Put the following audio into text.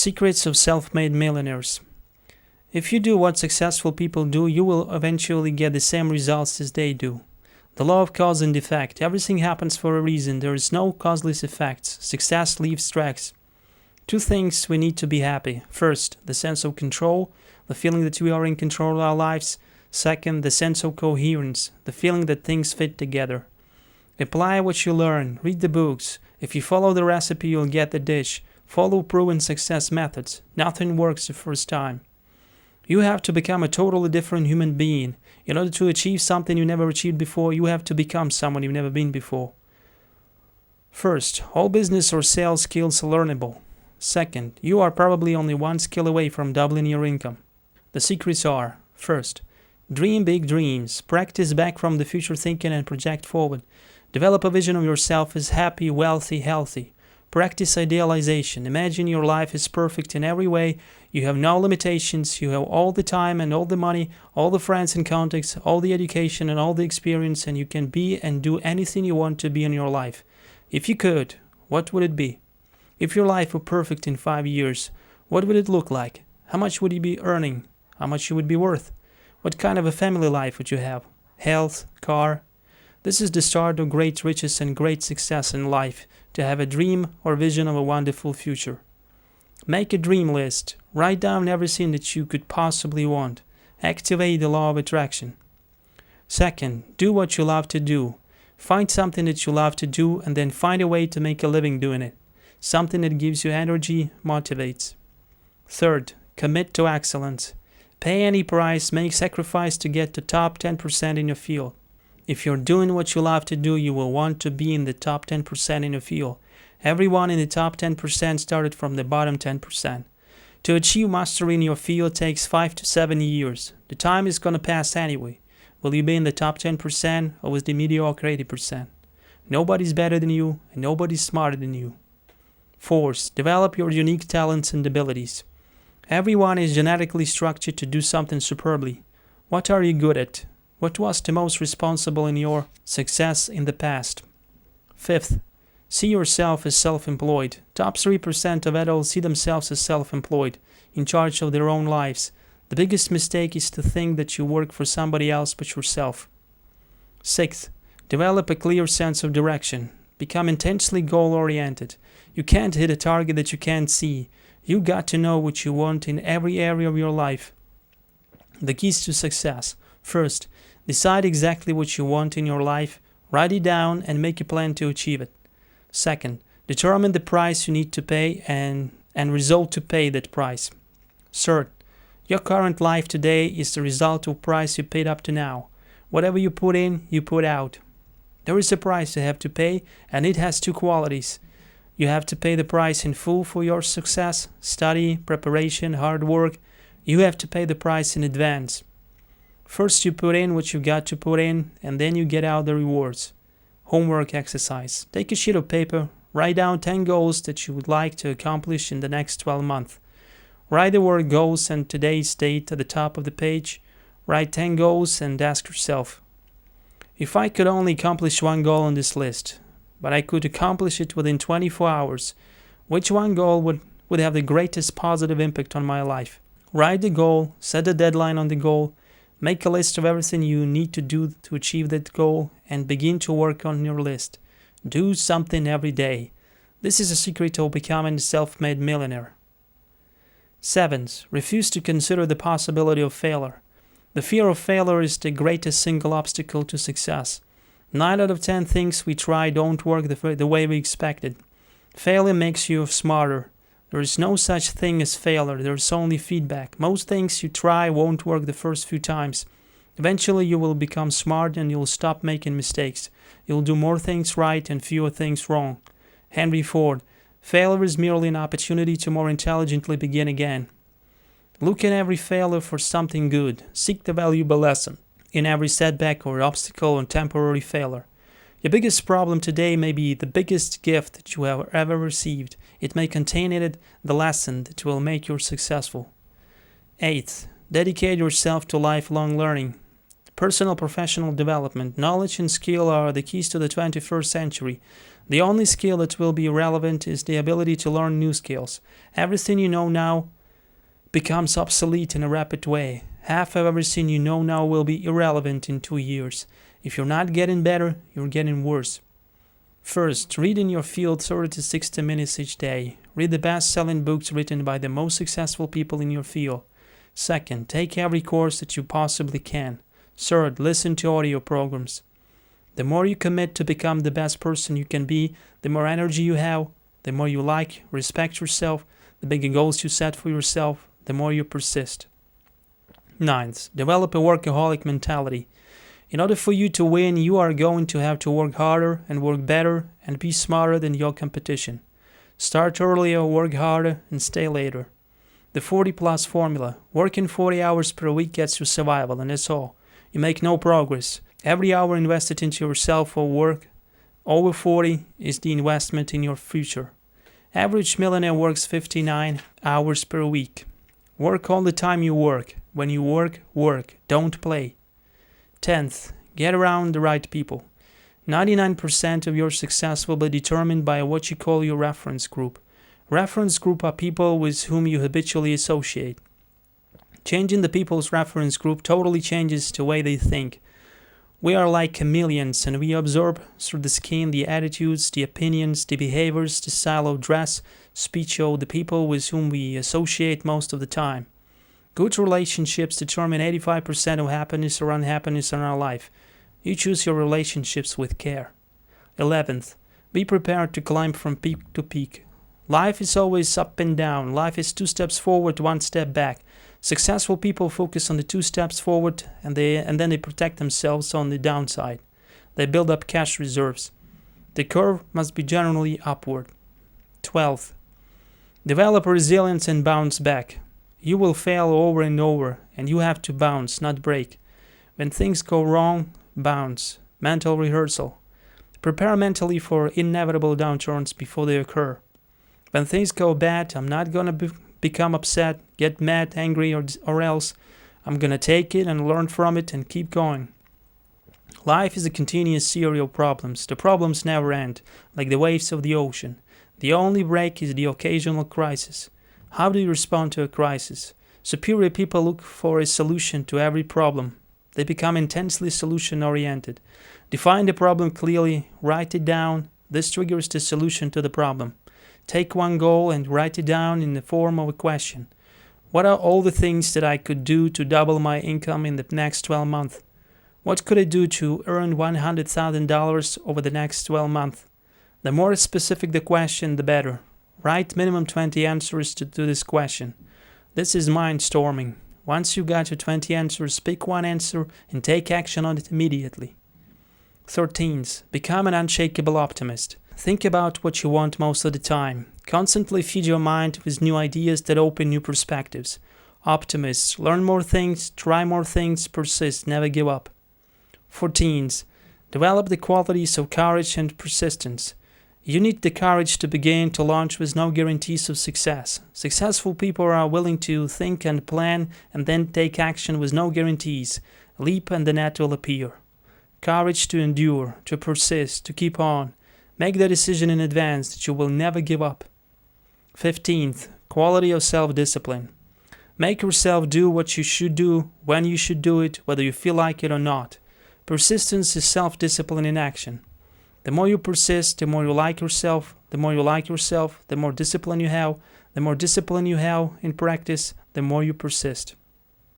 Secrets of self-made millionaires. If you do what successful people do, you will eventually get the same results as they do. The law of cause and effect. Everything happens for a reason. There is no causeless effects. Success leaves tracks. Two things we need to be happy. First, the sense of control, the feeling that we are in control of our lives. Second, the sense of coherence, the feeling that things fit together. Apply what you learn. Read the books. If you follow the recipe, you'll get the dish. Follow proven success methods. Nothing works the first time. You have to become a totally different human being. In order to achieve something you never achieved before, you have to become someone you've never been before. First, all business or sales skills are learnable. Second, you are probably only one skill away from doubling your income. The secrets are: first, dream big dreams. Practice back from the future thinking and project forward. Develop a vision of yourself as happy, wealthy, healthy. Practice idealization. Imagine your life is perfect in every way. You have no limitations. You have all the time and all the money, all the friends and contacts, all the education and all the experience, and you can be and do anything you want to be in your life. If you could, what would it be? If your life were perfect in 5 years, what would it look like? How much would you be earning? How much you would be worth? What kind of a family life would you have? Health, car? This is the start of great riches and great success in life, to have a dream or vision of a wonderful future. Make a dream list. Write down everything that you could possibly want. Activate the law of attraction. Second, do what you love to do. Find something that you love to do and then find a way to make a living doing it. Something that gives you energy, motivates. Third, commit to excellence. Pay any price, make sacrifice to get to top 10% in your field. If you're doing what you love to do, you will want to be in the top 10% in your field. Everyone in the top 10% started from the bottom 10%. To achieve mastery in your field takes 5 to 7 years. The time is going to pass anyway. Will you be in the top 10% or with the mediocre 80%? Nobody's better than you and nobody's smarter than you. Fourth, develop your unique talents and abilities. Everyone is genetically structured to do something superbly. What are you good at? What was the most responsible in your success in the past? Fifth, see yourself as self-employed. Top 3% of adults see themselves as self-employed, in charge of their own lives. The biggest mistake is to think that you work for somebody else but yourself. Sixth, develop a clear sense of direction. Become intensely goal-oriented. You can't hit a target that you can't see. You got to know what you want in every area of your life. The keys to success. First, decide exactly what you want in your life, write it down and make a plan to achieve it. Second, determine the price you need to pay and resolve to pay that price. Third, your current life today is the result of price you paid up to now. Whatever you put in, you put out. There is a price you have to pay, and it has two qualities. You have to pay the price in full for your success, study, preparation, hard work. You have to pay the price in advance. First you put in what you got to put in, and then you get out the rewards. Homework exercise. Take a sheet of paper, write down 10 goals that you would like to accomplish in the next 12 months. Write the word goals and today's date at the top of the page. Write 10 goals and ask yourself, if I could only accomplish one goal on this list, but I could accomplish it within 24 hours, which one goal would have the greatest positive impact on my life? Write the goal, set a deadline on the goal, make a list of everything you need to do to achieve that goal, and begin to work on your list. Do something every day. This is a secret of becoming a self-made millionaire. Seventh, refuse to consider the possibility of failure. The fear of failure is the greatest single obstacle to success. 9 out of 10 things we try don't work the way we expected. Failure makes you smarter. There is no such thing as failure, there is only feedback. Most things you try won't work the first few times. Eventually you will become smart and you'll stop making mistakes. You'll do more things right and fewer things wrong. Henry Ford. Failure is merely an opportunity to more intelligently begin again. Look in every failure for something good. Seek the valuable lesson in every setback or obstacle or temporary failure. Your biggest problem today may be the biggest gift that you have ever received. It may contain in it the lesson that will make you successful. Eighth, dedicate yourself to lifelong learning. Personal professional development, knowledge and skill are the keys to the 21st century. The only skill that will be irrelevant is the ability to learn new skills. Everything you know now becomes obsolete in a rapid way. Half of everything you know now will be irrelevant in 2 years. If you're not getting better, you're getting worse. First, read in your field 30 to 60 minutes each day. Read the best-selling books written by the most successful people in your field. Second, take every course that you possibly can. Third, listen to audio programs. The more you commit to become the best person you can be, the more energy you have, the more you respect yourself, the bigger goals you set for yourself, the more you persist. Ninth, develop a workaholic mentality. In order for you to win, you are going to have to work harder and work better and be smarter than your competition. Start earlier, work harder, and stay later. The 40-plus formula. Working 40 hours per week gets you survival, and that's all. You make no progress. Every hour invested into yourself or work over 40 is the investment in your future. Average millionaire works 59 hours per week. Work all the time you work. When you work, work. Don't play. 10th, get around the right people. 99% of your success will be determined by what you call your reference group. Reference group are people with whom you habitually associate. Changing the people's reference group totally changes the way they think. We are like chameleons, and we absorb through the skin the attitudes, the opinions, the behaviors, the style of dress, speech of the people with whom we associate most of the time. Good relationships determine 85% of happiness or unhappiness in our life. You choose your relationships with care. 11th, be prepared to climb from peak to peak. Life is always up and down. Life is 2 steps forward, 1 step back. Successful people focus on the 2 steps forward and then they protect themselves on the downside. They build up cash reserves. The curve must be generally upward. 12th, develop resilience and bounce back. You will fail over and over, and you have to bounce, not break. When things go wrong, bounce. Mental rehearsal. Prepare mentally for inevitable downturns before they occur. When things go bad, I'm not going to become upset, get mad, angry, or else. I'm going to take it and learn from it and keep going. Life is a continuous series of problems. The problems never end, like the waves of the ocean. The only break is the occasional crisis. How do you respond to a crisis? Superior people look for a solution to every problem. They become intensely solution-oriented. Define the problem clearly, write it down. This triggers the solution to the problem. Take one goal and write it down in the form of a question. What are all the things that I could do to double my income in the next 12 months? What could I do to earn $100,000 over the next 12 months? The more specific the question, the better. Write minimum 20 answers to this question. This is mind-storming. Once you got your 20 answers, pick one answer and take action on it immediately. 13th, become an unshakable optimist. Think about what you want most of the time. Constantly feed your mind with new ideas that open new perspectives. Optimists, learn more things, try more things, persist, never give up. 14th, develop the qualities of courage and persistence. You need the courage to begin to launch with no guarantees of success. Successful people are willing to think and plan and then take action with no guarantees. Leap and the net will appear. Courage to endure, to persist, to keep on. Make the decision in advance that you will never give up. 15th, quality of self-discipline. Make yourself do what you should do, when you should do it, whether you feel like it or not. Persistence is self-discipline in action. The more you persist, the more you like yourself. The more you like yourself, the more discipline you have. The more discipline you have in practice, the more you persist.